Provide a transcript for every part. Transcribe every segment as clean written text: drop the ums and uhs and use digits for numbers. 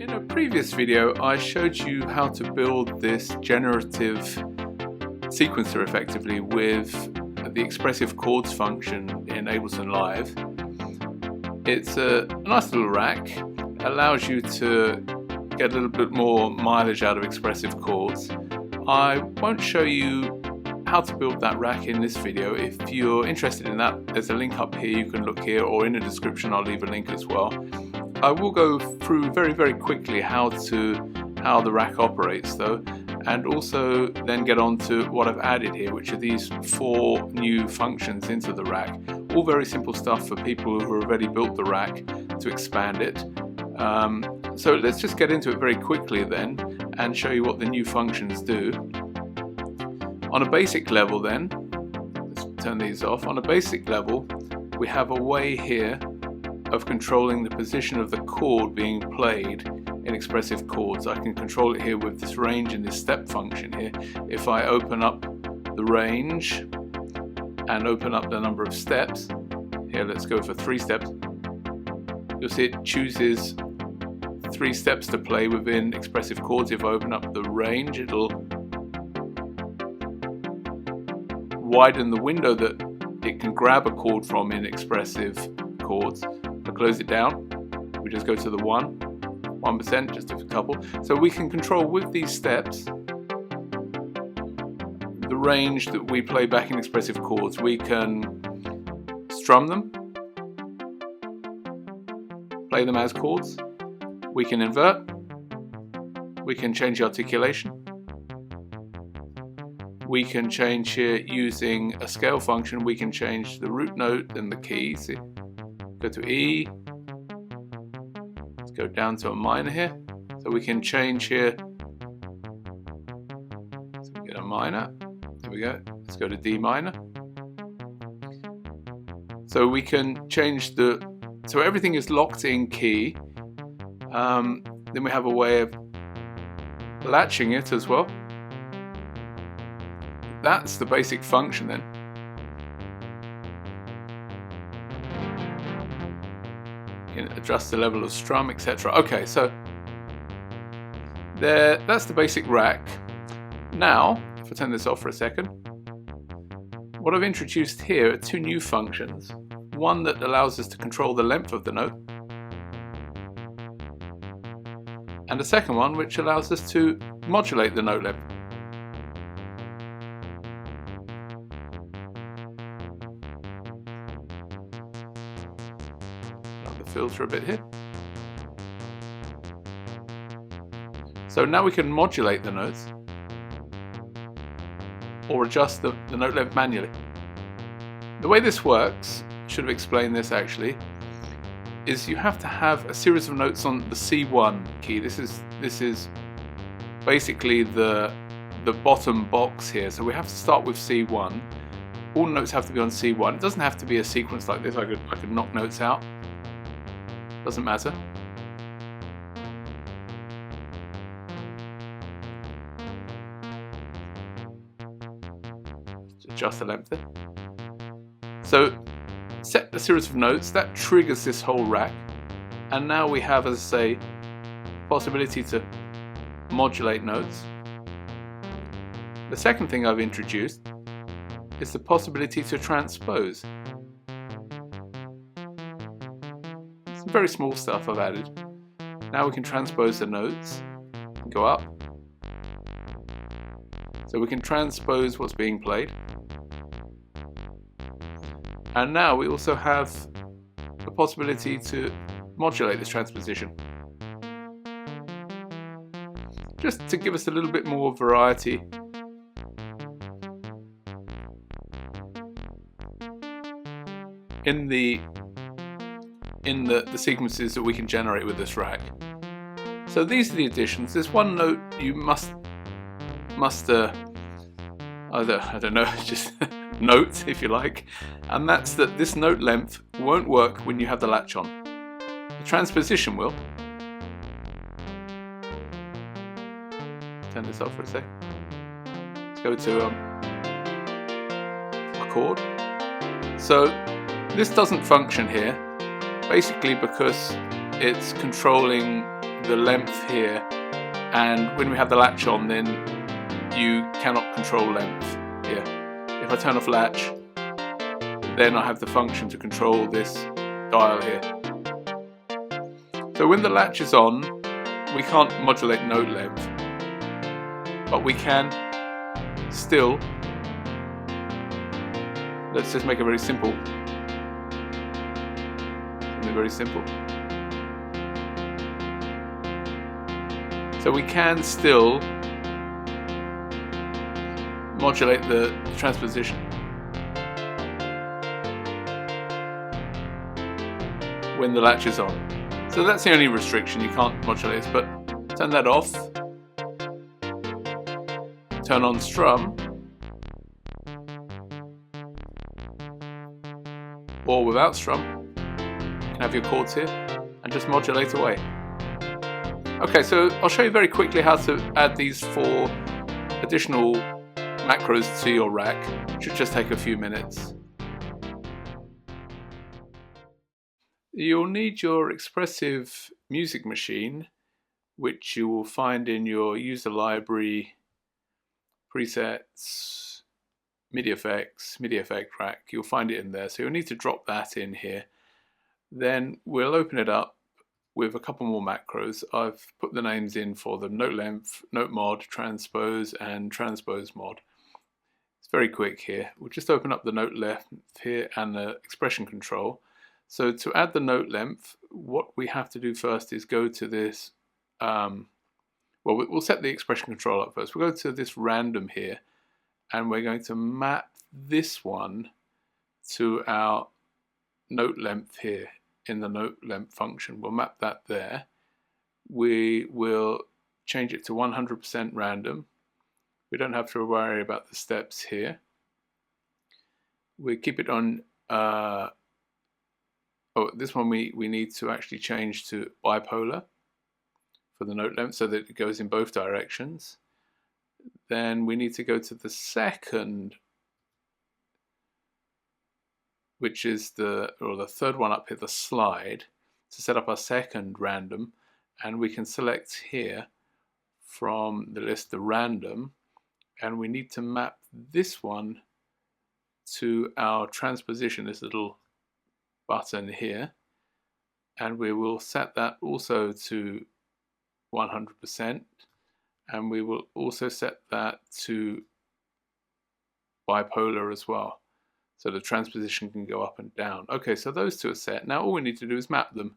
In a previous video, I showed you how to build this generative sequencer effectively with the Expressive Chords function in Ableton Live. It's a nice little rack, allows you to get a little bit more mileage out of Expressive Chords. I won't show you how to build that rack in this video. If you're interested in that, there's a link up here, you can look here, or in the description I'll leave a link as well. I will go through very quickly how the rack operates though, and also then get on to what I've added here, which are these 4 new functions into the rack. All very simple stuff for people who have already built the rack to expand it. So let's just get into it very quickly then and show you what the new functions do. On a basic level then, let's turn these off. On a basic level, we have a way here of controlling the position of the chord being played in Expressive Chords. I can control it here with this range and this step function here. If I open up the range and open up the number of steps, here let's go for 3 steps, you'll see it chooses 3 steps to play within Expressive Chords. If I open up the range, it'll widen the window that it can grab a chord from in Expressive Chords. To close it down, we just go to the 1%, just a couple. So we can control with these steps the range that we play back in Expressive Chords. We can strum them, play them as chords, we can invert, we can change the articulation, we can change here using a scale function, we can change the root note and the key. See? Go to E, let's go down to a minor here, so we can change here, so we get a minor, there we go, let's go to D minor, so we can change so everything is locked in key. Then we have a way of latching it as well. That's the basic function then. You can adjust the level of strum, etc. Okay, so that's the basic rack. Now, if I turn this off for a second, what I've introduced here are 2 new functions. One that allows us to control the length of the note, and a second one which allows us to modulate the note length. Filter a bit here. So now we can modulate the notes or adjust the note length manually. The way this works, should have explained this actually, is you have to have a series of notes on the C1 key. This is basically the bottom box here. So we have to start with C1. All notes have to be on C1. It doesn't have to be a sequence like this. I could knock notes out. Doesn't matter. Adjust the length there. So set a series of notes that triggers this whole rack, and now we have, as I say, possibility to modulate notes. The second thing I've introduced is the possibility to transpose. Very small stuff I've added. Now we can transpose the notes, go up, so we can transpose what's being played, and now we also have the possibility to modulate this transposition, just to give us a little bit more variety. In the sequences that we can generate with this rack. So these are the additions. There's one note you must I don't know, just note if you like, and that's that this note length won't work when you have the latch on. The transposition will. Turn this off for a sec. Let's go to a chord. So this doesn't function here, basically because it's controlling the length here, and when we have the latch on, then you cannot control length here. If I turn off latch, then I have the function to control this dial here. So when the latch is on, we can't modulate note length, but we can still, let's just make it very simple. Something very simple. So we can still modulate the transposition when the latch is on. So that's the only restriction, you can't modulate it, but turn that off, turn on strum, or without strum, you can have your chords here and just modulate away. Okay, so I'll show you very quickly how to add these 4 additional macros to your rack. It should just take a few minutes. You'll need your Expressive music machine, which you will find in your user library, presets, MIDI effects, MIDI Effect Rack. You'll find it in there, so you'll need to drop that in here. Then we'll open it up with a couple more macros. I've put the names in for the note length, note mod, transpose, and transpose mod. It's very quick here. We'll just open up the note length here and the expression control. So to add the note length, what we have to do first is go to this, well, we'll set the expression control up first. We'll go to this random here, and we're going to map this one to our note length here in the note length function. We'll map that there. We will change it to 100% random. We don't have to worry about the steps here. We keep it on, this one we need to actually change to bipolar for the note length so that it goes in both directions. Then we need to go to the second, which is the third one up here, the slide, to set up our second random, and we can select here from the list the random, and we need to map this one to our transposition, this little button here, and we will set that also to 100%, and we will also set that to bipolar as well, so the transposition can go up and down. Okay, so those 2 are set. Now all we need to do is map them,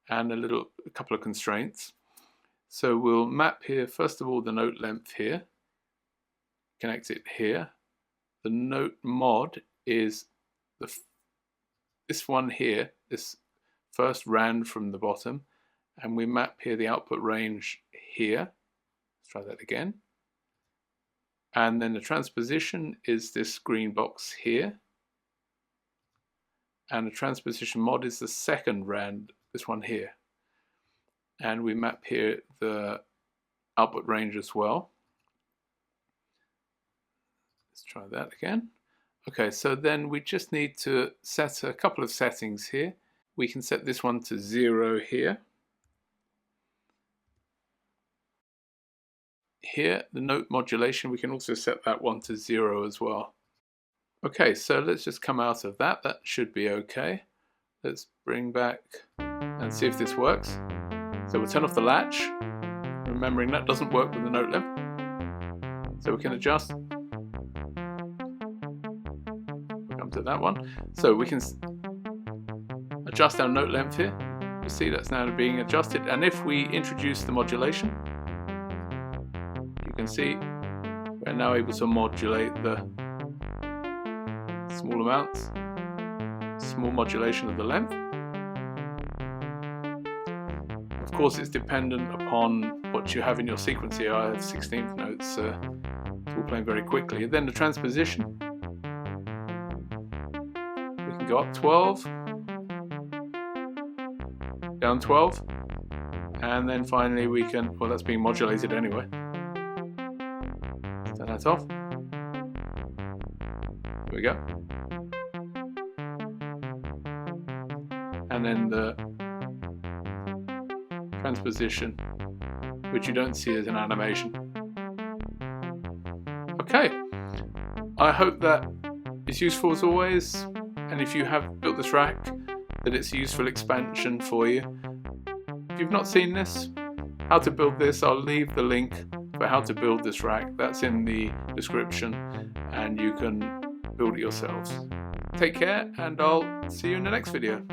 and a couple of constraints. So we'll map here first of all the note length here, connect it here. The note mod is this one here, this first rand from the bottom, and we map here the output range here. Let's try that again. And then the transposition is this green box here, and the transposition mod is the second rand, this one here, and we map here the output range as well. Let's try that again. Okay, so then we just need to set a couple of settings here. We can set this one to 0 here. Here, the note modulation, we can also set that one to 0 as well. Okay, so let's just come out of that. That should be okay. Let's bring back and see if this works. So we'll turn off the latch, remembering that doesn't work with the note length. So we can adjust. We'll come to that one. So we can adjust our note length here. You see that's now being adjusted. And if we introduce the modulation, you can see we're now able to modulate the small amounts, small modulation of the length. Of course, it's dependent upon what you have in your sequence here. I have 16th notes, it's all playing very quickly. And then the transposition, we can go up 12, down 12, and then finally we can, well, that's being modulated anyway. Turn that off. There we go. And then transposition, which you don't see as an animation. Okay, I hope that is useful as always, and if you have built this rack, that it's a useful expansion for you. If you've not seen this, how to build this, I'll leave the link for how to build this rack. That's in the description, and you can build it yourselves. Take care, and I'll see you in the next video.